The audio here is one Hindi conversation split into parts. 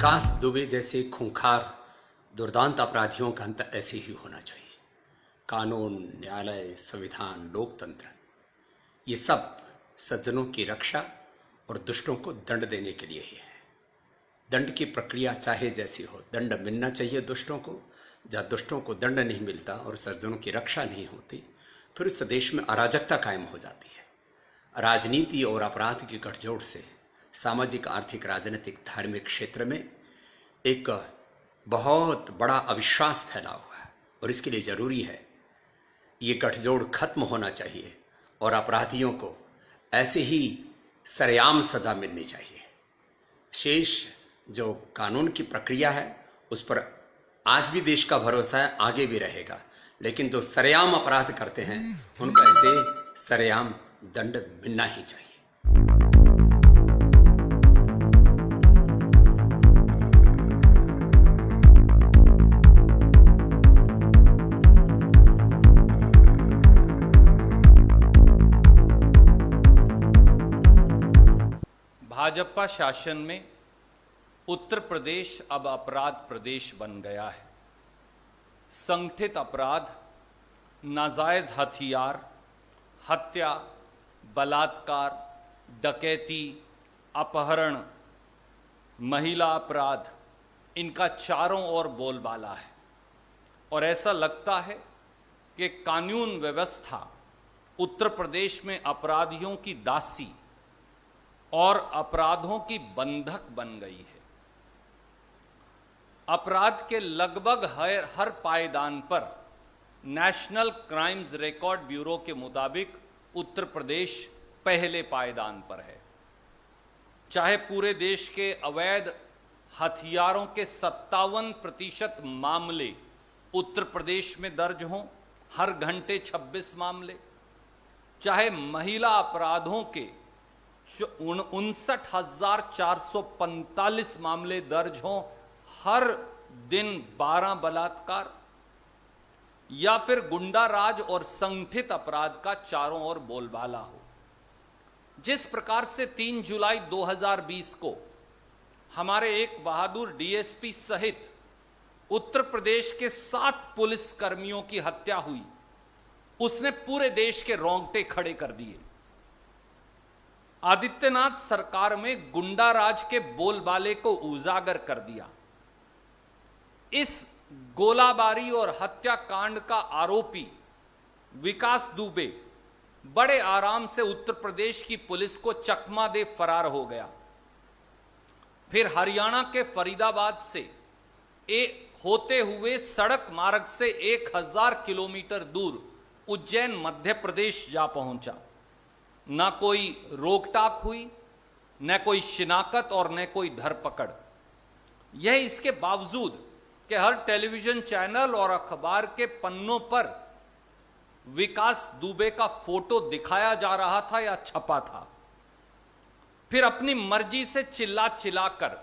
विकास दुबे जैसे खूंखार दुर्दांत अपराधियों का अंत ऐसे ही होना चाहिए। कानून, न्यायालय, संविधान, लोकतंत्र, ये सब सज्जनों की रक्षा और दुष्टों को दंड देने के लिए ही है। दंड की प्रक्रिया चाहे जैसी हो, दंड मिलना चाहिए दुष्टों को। जहाँ दुष्टों को दंड नहीं मिलता और सज्जनों की रक्षा नहीं होती, फिर इस देश में अराजकता कायम हो जाती है। राजनीति और अपराध की गठजोड़ से सामाजिक, आर्थिक, राजनीतिक, धार्मिक क्षेत्र में एक बहुत बड़ा अविश्वास फैला हुआ है और इसके लिए ज़रूरी है ये गठजोड़ खत्म होना चाहिए और अपराधियों को ऐसे ही सरेआम सज़ा मिलनी चाहिए। शेष जो कानून की प्रक्रिया है उस पर आज भी देश का भरोसा है, आगे भी रहेगा, लेकिन जो सरेआम अपराध करते हैं उनको ऐसे सरेआम दंड मिलना ही चाहिए। भाजपा शासन में उत्तर प्रदेश अब अपराध प्रदेश बन गया है। संगठित अपराध, नाजायज हथियार, हत्या, बलात्कार, डकैती, अपहरण, महिला अपराध, इनका चारों ओर बोलबाला है और ऐसा लगता है कि कानून व्यवस्था उत्तर प्रदेश में अपराधियों की दासी और अपराधों की बंधक बन गई है। अपराध के लगभग हर पायदान पर नेशनल क्राइम्स रिकॉर्ड ब्यूरो के मुताबिक उत्तर प्रदेश पहले पायदान पर है। चाहे पूरे देश के अवैध हथियारों के 57% मामले उत्तर प्रदेश में दर्ज हों, हर घंटे 26 मामले, चाहे महिला अपराधों के 59,445 मामले दर्ज हों, हर दिन 12 बलात्कार, या फिर गुंडा राज और संगठित अपराध का चारों ओर बोलबाला हो। जिस प्रकार से 3 जुलाई 2020 को हमारे एक बहादुर डीएसपी सहित उत्तर प्रदेश के 7 पुलिस कर्मियों की हत्या हुई, उसने पूरे देश के रोंगटे खड़े कर दिए। आदित्यनाथ सरकार में गुंडा राज के बोलबाले को उजागर कर दिया। इस गोलाबारी और हत्याकांड का आरोपी विकास दुबे बड़े आराम से उत्तर प्रदेश की पुलिस को चकमा दे फरार हो गया। फिर हरियाणा के फरीदाबाद से होते हुए सड़क मार्ग से 1000 किलोमीटर दूर उज्जैन मध्य प्रदेश जा पहुंचा। न कोई रोकटाक हुई, न कोई शिनाख्त और न कोई धरपकड़। यह इसके बावजूद कि हर टेलीविजन चैनल और अखबार के पन्नों पर विकास दुबे का फोटो दिखाया जा रहा था या छपा था। फिर अपनी मर्जी से चिल्ला चिल्लाकर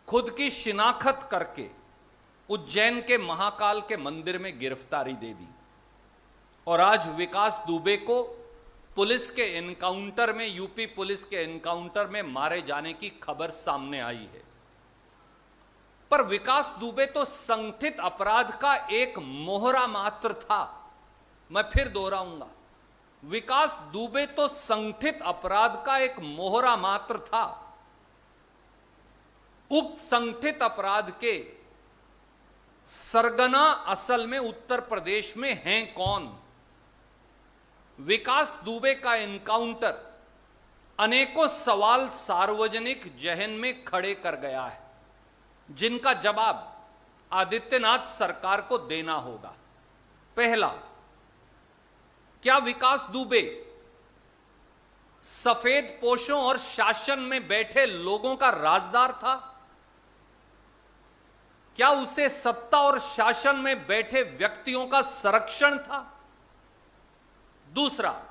खुद की शिनाख्त करके उज्जैन के महाकाल के मंदिर में गिरफ्तारी दे दी और आज विकास दुबे को पुलिस के एनकाउंटर में, यूपी पुलिस के एनकाउंटर में मारे जाने की खबर सामने आई है। पर विकास दुबे तो संगठित अपराध का एक मोहरा मात्र था। मैं फिर दोहराऊंगा, विकास दुबे तो संगठित अपराध का एक मोहरा मात्र था। उक्त संगठित अपराध के सरगना असल में उत्तर प्रदेश में हैं कौन? विकास दुबे का एनकाउंटर अनेकों सवाल सार्वजनिक जहन में खड़े कर गया है, जिनका जवाब आदित्यनाथ सरकार को देना होगा। पहला, क्या विकास दुबे सफेद पोशों और शासन में बैठे लोगों का राजदार था? क्या उसे सत्ता और शासन में बैठे व्यक्तियों का संरक्षण था? दूसरा,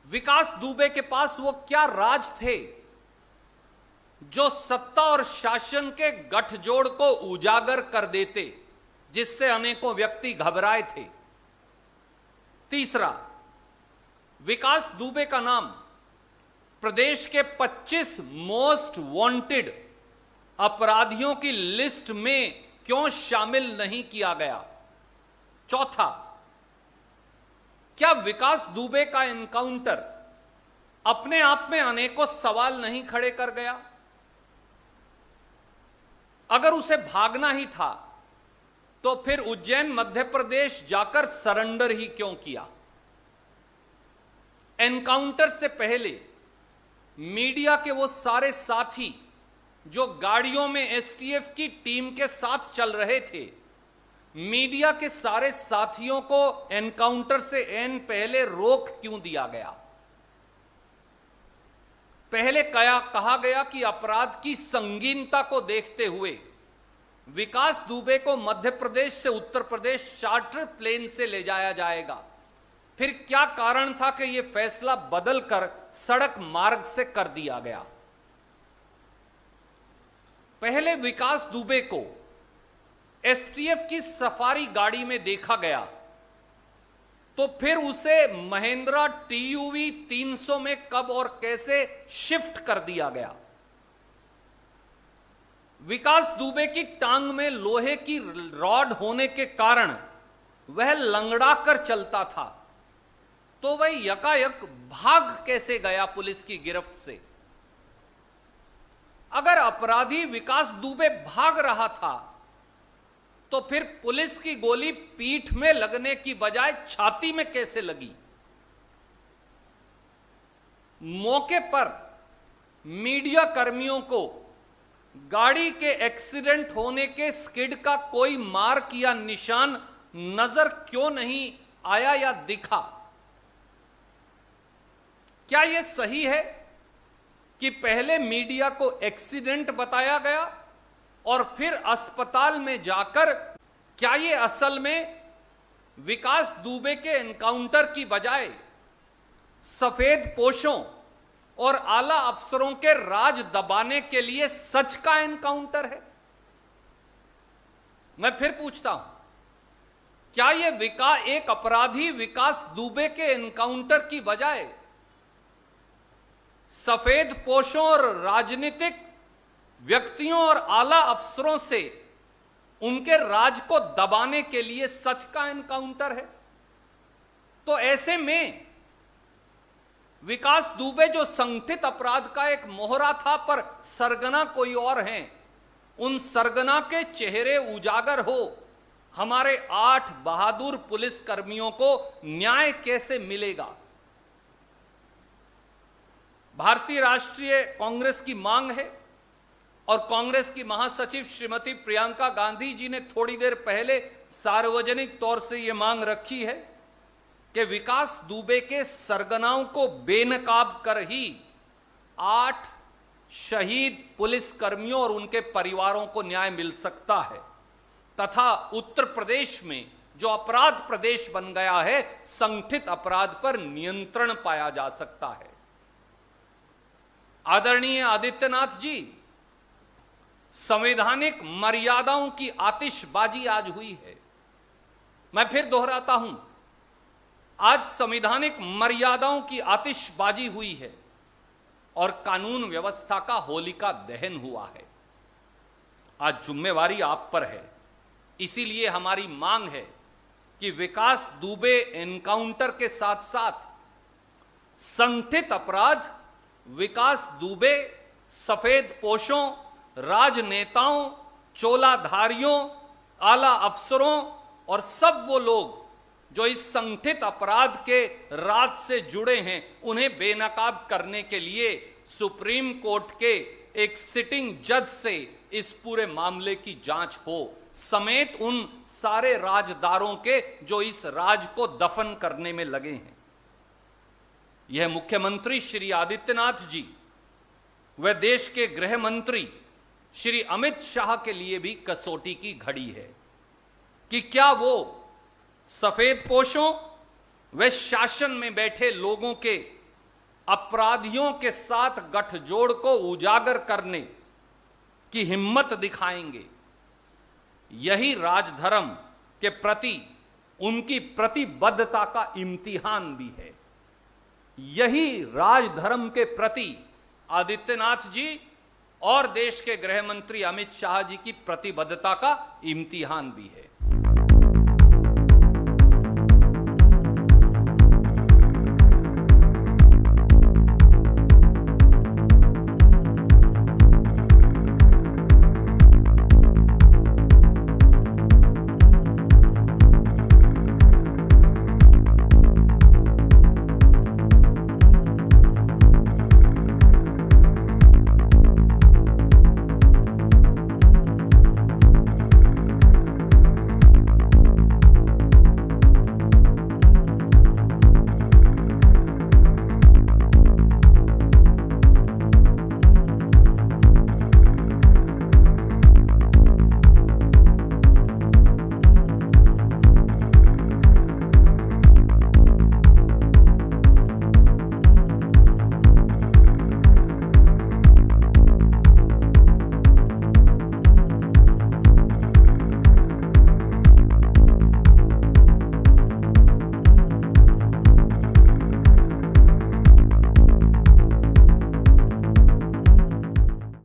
विकास दुबे के पास वो क्या राज थे जो सत्ता और शासन के गठजोड़ को उजागर कर देते, जिससे अनेकों व्यक्ति घबराए थे? तीसरा, विकास दुबे का नाम प्रदेश के 25 मोस्ट वांटेड अपराधियों की लिस्ट में क्यों शामिल नहीं किया गया? चौथा, क्या विकास दुबे का एनकाउंटर अपने आप में अनेकों सवाल नहीं खड़े कर गया? अगर उसे भागना ही था तो फिर उज्जैन मध्य प्रदेश जाकर सरेंडर ही क्यों किया? एनकाउंटर से पहले मीडिया के वो सारे साथी जो गाड़ियों में एसटीएफ की टीम के साथ चल रहे थे, मीडिया के सारे साथियों को एनकाउंटर से एन पहले रोक क्यों दिया गया? पहले कहा गया कि अपराध की संगीनता को देखते हुए विकास दुबे को मध्य प्रदेश से उत्तर प्रदेश चार्टर प्लेन से ले जाया जाएगा। फिर क्या कारण था कि यह फैसला बदलकर सड़क मार्ग से कर दिया गया? पहले विकास दुबे को एसटीएफ की सफारी गाड़ी में देखा गया, तो फिर उसे महिंद्रा टीयूवी 300 में कब और कैसे शिफ्ट कर दिया गया? विकास दुबे की टांग में लोहे की रॉड होने के कारण वह लंगड़ा कर चलता था, तो वह यकायक भाग कैसे गया पुलिस की गिरफ्त से? अगर अपराधी विकास दुबे भाग रहा था तो फिर पुलिस की गोली पीठ में लगने की बजाय छाती में कैसे लगी? मौके पर मीडिया कर्मियों को गाड़ी के एक्सीडेंट होने के स्किड का कोई मार्क या निशान नजर क्यों नहीं आया या दिखा? क्या यह सही है कि पहले मीडिया को एक्सीडेंट बताया गया और फिर अस्पताल में जाकर क्या यह असल में विकास दुबे के एनकाउंटर की बजाय सफेद पोशों और आला अफसरों के राज दबाने के लिए सच का एनकाउंटर है? मैं फिर पूछता हूं, क्या यह एक अपराधी विकास दुबे के एनकाउंटर की बजाय सफेद पोशों और राजनीतिक व्यक्तियों और आला अफसरों से उनके राज को दबाने के लिए सच का एनकाउंटर है? तो ऐसे में विकास दुबे जो संगठित अपराध का एक मोहरा था पर सरगना कोई और हैं, उन सरगना के चेहरे उजागर हो हमारे 8 बहादुर पुलिस कर्मियों को न्याय कैसे मिलेगा? भारतीय राष्ट्रीय कांग्रेस की मांग है और कांग्रेस की महासचिव श्रीमती प्रियंका गांधी जी ने थोड़ी देर पहले सार्वजनिक तौर से यह मांग रखी है कि विकास दुबे के सरगनाओं को बेनकाब कर ही 8 शहीद पुलिस कर्मियों और उनके परिवारों को न्याय मिल सकता है तथा उत्तर प्रदेश में जो अपराध प्रदेश बन गया है, संगठित अपराध पर नियंत्रण पाया जा सकता है। आदरणीय आदित्यनाथ जी, संवैधानिक मर्यादाओं की आतिशबाजी आज हुई है। मैं फिर दोहराता हूं, आज संवैधानिक मर्यादाओं की आतिशबाजी हुई है और कानून व्यवस्था का होलिका दहन हुआ है। आज जिम्मेवारी आप पर है, इसीलिए हमारी मांग है कि विकास दुबे एनकाउंटर के साथ साथ संगठित अपराध विकास दुबे, सफेद पोशों, राजनेताओं, चोलाधारियों, आला अफसरों और सब वो लोग जो इस संगठित अपराध के राज से जुड़े हैं, उन्हें बेनकाब करने के लिए सुप्रीम कोर्ट के एक सिटिंग जज से इस पूरे मामले की जांच हो, समेत उन सारे राजदारों के जो इस राज को दफन करने में लगे हैं। यह मुख्यमंत्री श्री आदित्यनाथ जी व देश के गृह मंत्री श्री अमित शाह के लिए भी कसौटी की घड़ी है कि क्या वो सफेद पोशों व शासन में बैठे लोगों के अपराधियों के साथ गठजोड़ को उजागर करने की हिम्मत दिखाएंगे। यही राजधर्म के प्रति उनकी प्रतिबद्धता का इम्तिहान भी है। यही राजधर्म के प्रति आदित्यनाथ जी और देश के गृह मंत्री अमित शाह जी की प्रतिबद्धता का इम्तिहान भी है।